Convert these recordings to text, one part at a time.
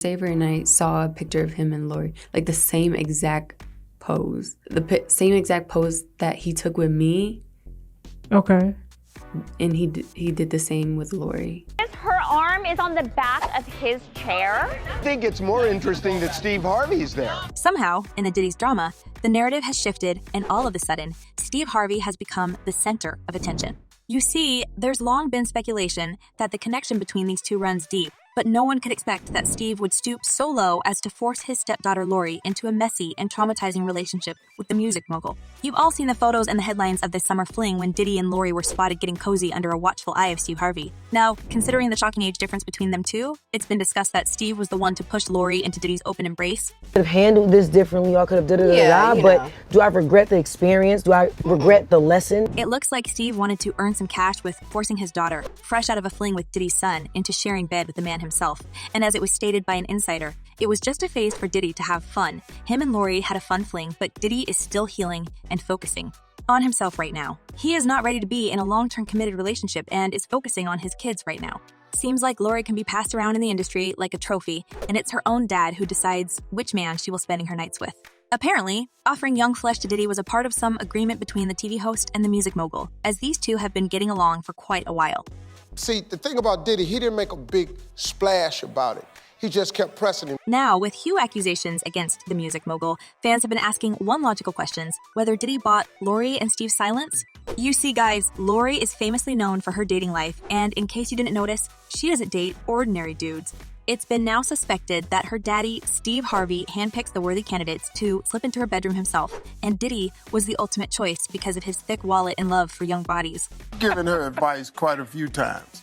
Every night saw a picture of him and Lori, like the same exact pose. Same exact pose that he took with me. Okay. And he did the same with Lori. Her arm is on the back of his chair. I think it's more interesting that Steve Harvey's there. Somehow, in the Diddy's drama, the narrative has shifted, and all of a sudden, Steve Harvey has become the center of attention. You see, there's long been speculation that the connection between these two runs deep, but no one could expect that Steve would stoop so low as to force his stepdaughter Lori into a messy and traumatizing relationship with the music mogul. You've all seen the photos and the headlines of this summer fling when Diddy and Lori were spotted getting cozy under a watchful eye of Steve Harvey. Now, considering the shocking age difference between them two, it's been discussed that Steve was the one to push Lori into Diddy's open embrace. Could have handled this differently, y'all could have did it, but do I regret the experience? Do I regret the lesson? It looks like Steve wanted to earn some cash with forcing his daughter, fresh out of a fling with Diddy's son, into sharing bed with the man himself. And as it was stated by an insider, it was just a phase for Diddy to have fun. Him and Lori had a fun fling, but Diddy is still healing and focusing on himself right now. He is not ready to be in a long-term committed relationship and is focusing on his kids right now. Seems like Lori can be passed around in the industry like a trophy, and it's her own dad who decides which man she will spend her nights with. Apparently, offering young flesh to Diddy was a part of some agreement between the TV host and the music mogul, as these two have been getting along for quite a while. See, the thing about Diddy, he didn't make a big splash about it. He just kept pressing him. Now, with huge accusations against the music mogul, fans have been asking one logical question: whether Diddy bought Lori and Steve's silence? You see, guys, Lori is famously known for her dating life, and in case you didn't notice, she doesn't date ordinary dudes. It's been now suspected that her daddy, Steve Harvey, handpicks the worthy candidates to slip into her bedroom himself, and Diddy was the ultimate choice because of his thick wallet and love for young bodies. Given her advice quite a few times.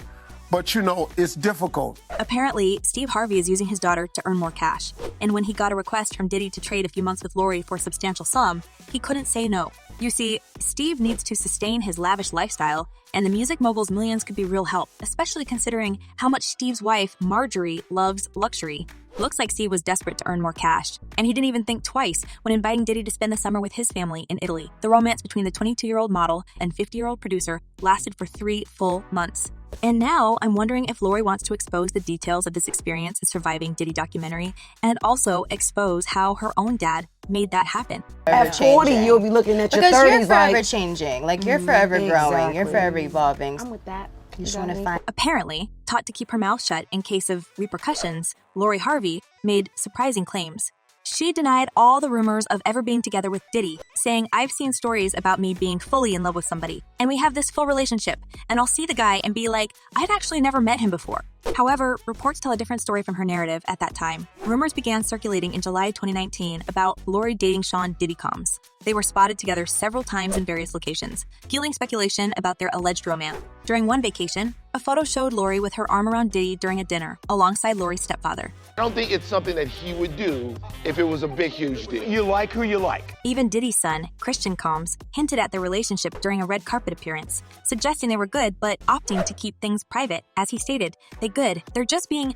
But you know, it's difficult. Apparently, Steve Harvey is using his daughter to earn more cash, and when he got a request from Diddy to trade a few months with Lori for a substantial sum, he couldn't say no. You see, Steve needs to sustain his lavish lifestyle, and the music mogul's millions could be real help, especially considering how much Steve's wife, Marjorie, loves luxury. Looks like Steve was desperate to earn more cash, and he didn't even think twice when inviting Diddy to spend the summer with his family in Italy. The romance between the 22-year-old model and 50-year-old producer lasted for 3 full months. And now, I'm wondering if Lori wants to expose the details of this experience in surviving Diddy documentary, and also expose how her own dad made that happen. At 40, you'll be looking at your 30s because you're forever like, changing. Like, you're forever growing. You're forever evolving. I'm with that. You just want to find... Apparently, taught to keep her mouth shut in case of repercussions, Lori Harvey made surprising claims. She denied all the rumors of ever being together with Diddy, saying, "I've seen stories about me being fully in love with somebody, and we have this full relationship, and I'll see the guy and be like, I'd actually never met him before." However, reports tell a different story from her narrative at that time. Rumors began circulating in July 2019 about Lori dating Sean Diddy Combs. They were spotted together several times in various locations, fueling speculation about their alleged romance. During one vacation, a photo showed Lori with her arm around Diddy during a dinner, alongside Lori's stepfather. I don't think it's something that he would do if it was a big, huge deal. You like who you like. Even Diddy's son, Christian Combs, hinted at their relationship during a red carpet appearance, suggesting they were good but opting to keep things private. As he stated, they're just being,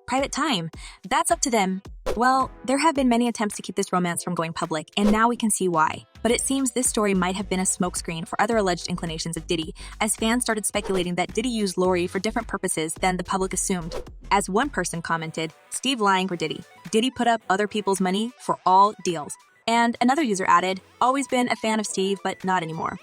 private time. That's up to them. Well, there have been many attempts to keep this romance from going public, and now we can see why. But it seems this story might have been a smokescreen for other alleged inclinations of Diddy, as fans started speculating that Diddy used Lori for different purposes than the public assumed. As one person commented, "Steve lying for Diddy. Diddy put up other people's money for all deals." And another user added, "Always been a fan of Steve, but not anymore."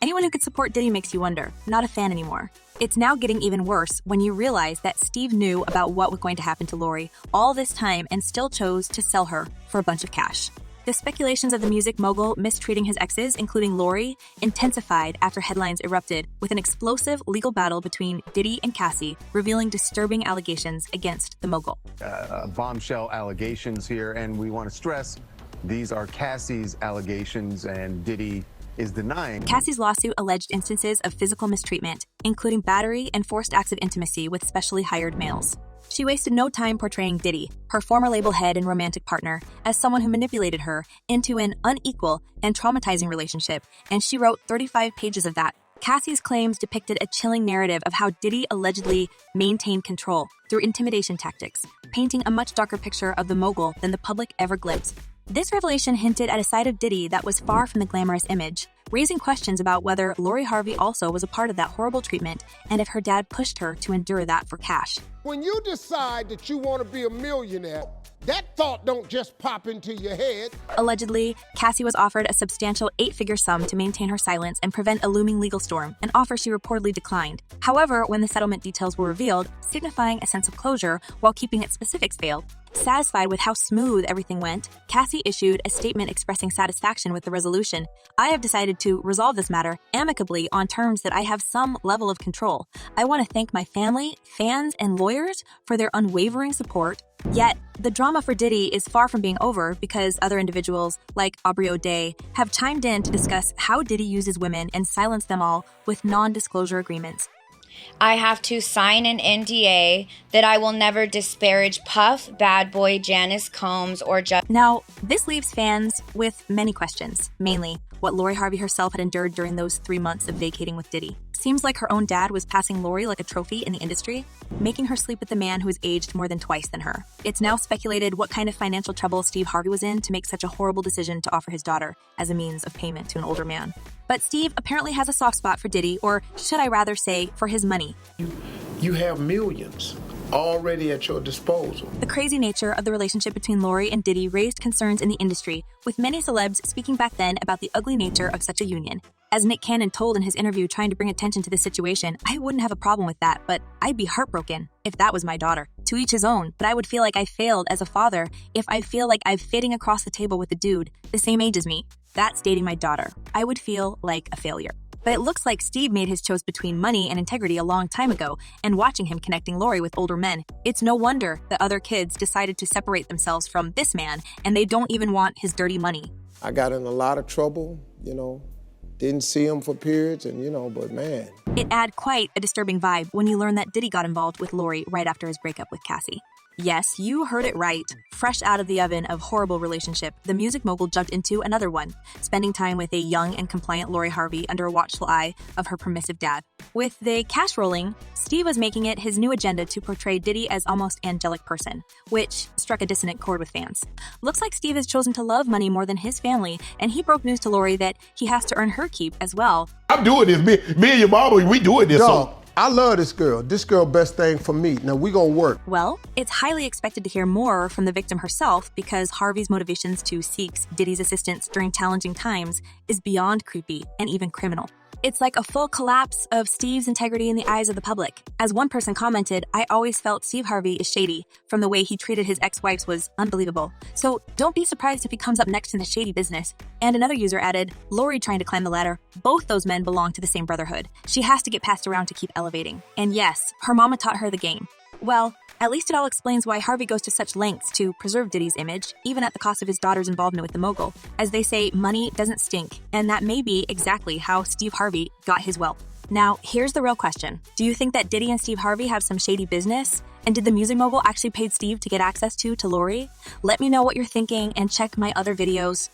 Anyone who could support Diddy makes you wonder, not a fan anymore. It's now getting even worse when you realize that Steve knew about what was going to happen to Lori all this time and still chose to sell her for a bunch of cash. The speculations of the music mogul mistreating his exes, including Lori, intensified after headlines erupted with an explosive legal battle between Diddy and Cassie, revealing disturbing allegations against the mogul. Bombshell allegations here, and we want to stress these are Cassie's allegations, and Diddy is denying. Cassie's lawsuit alleged instances of physical mistreatment, including battery and forced acts of intimacy with specially hired males. She wasted no time portraying Diddy, her former label head and romantic partner, as someone who manipulated her into an unequal and traumatizing relationship, and she wrote 35 pages of that. Cassie's claims depicted a chilling narrative of how Diddy allegedly maintained control through intimidation tactics, painting a much darker picture of the mogul than the public ever glimpsed. This revelation hinted at a side of Diddy that was far from the glamorous image, raising questions about whether Lori Harvey also was a part of that horrible treatment and if her dad pushed her to endure that for cash. When you decide that you want to be a millionaire, that thought don't just pop into your head. Allegedly, Cassie was offered a substantial 8-figure sum to maintain her silence and prevent a looming legal storm, an offer she reportedly declined. However, when the settlement details were revealed, signifying a sense of closure while keeping its specifics veiled, satisfied with how smooth everything went, Cassie issued a statement expressing satisfaction with the resolution. I have decided to resolve this matter amicably on terms that I have some level of control. I want to thank my family, fans, and lawyers for their unwavering support. Yet, the drama for Diddy is far from being over because other individuals, like Aubrey O'Day, have chimed in to discuss how Diddy uses women and silence them all with non-disclosure agreements. I have to sign an NDA that I will never disparage Puff, Bad Boy, Janice Combs, or just. Now, this leaves fans with many questions, mainly what Lori Harvey herself had endured during those 3 months of vacating with Diddy. Seems like her own dad was passing Lori like a trophy in the industry, making her sleep with the man who is aged more than twice than her. It's now speculated what kind of financial trouble Steve Harvey was in to make such a horrible decision to offer his daughter as a means of payment to an older man. But Steve apparently has a soft spot for Diddy, or should I rather say, for his money. You have millions already at your disposal. The crazy nature of the relationship between Lori and Diddy raised concerns in the industry, with many celebs speaking back then about the ugly nature of such a union. As Nick Cannon told in his interview trying to bring attention to this situation, I wouldn't have a problem with that, but I'd be heartbroken if that was my daughter. To each his own, but I would feel like I failed as a father if I feel like I'm fitting across the table with a dude the same age as me. That's dating my daughter. I would feel like a failure. But it looks like Steve made his choice between money and integrity a long time ago, and watching him connecting Lori with older men, it's no wonder that other kids decided to separate themselves from this man, and they don't even want his dirty money. I got in a lot of trouble, didn't see him for periods, but man. It had quite a disturbing vibe when you learn that Diddy got involved with Lori right after his breakup with Cassie. Yes, you heard it right. Fresh out of the oven of horrible relationship, the music mogul jumped into another one, spending time with a young and compliant Lori Harvey under a watchful eye of her permissive dad. With the cash rolling, Steve was making it his new agenda to portray Diddy as almost angelic person, which struck a dissonant chord with fans. Looks like Steve has chosen to love money more than his family, and he broke news to Lori that he has to earn her keep as well. I'm doing this. Me and your mama, we doing this. Dog, I love this girl. This girl best thing for me. Now we gonna work. Well, it's highly expected to hear more from the victim herself because Harvey's motivations to seek Diddy's assistance during challenging times is beyond creepy and even criminal. It's like a full collapse of Steve's integrity in the eyes of the public. As one person commented, I always felt Steve Harvey is shady. From the way he treated his ex-wives was unbelievable. So don't be surprised if he comes up next in the shady business. And another user added, Lori trying to climb the ladder. Both those men belong to the same brotherhood. She has to get passed around to keep elevating. And yes, her mama taught her the game. Well, at least it all explains why Harvey goes to such lengths to preserve Diddy's image, even at the cost of his daughter's involvement with the mogul. As they say, money doesn't stink, and that may be exactly how Steve Harvey got his wealth. Now, here's the real question. Do you think that Diddy and Steve Harvey have some shady business? And did the music mogul actually pay Steve to get access to Lori? Let me know what you're thinking and check my other videos.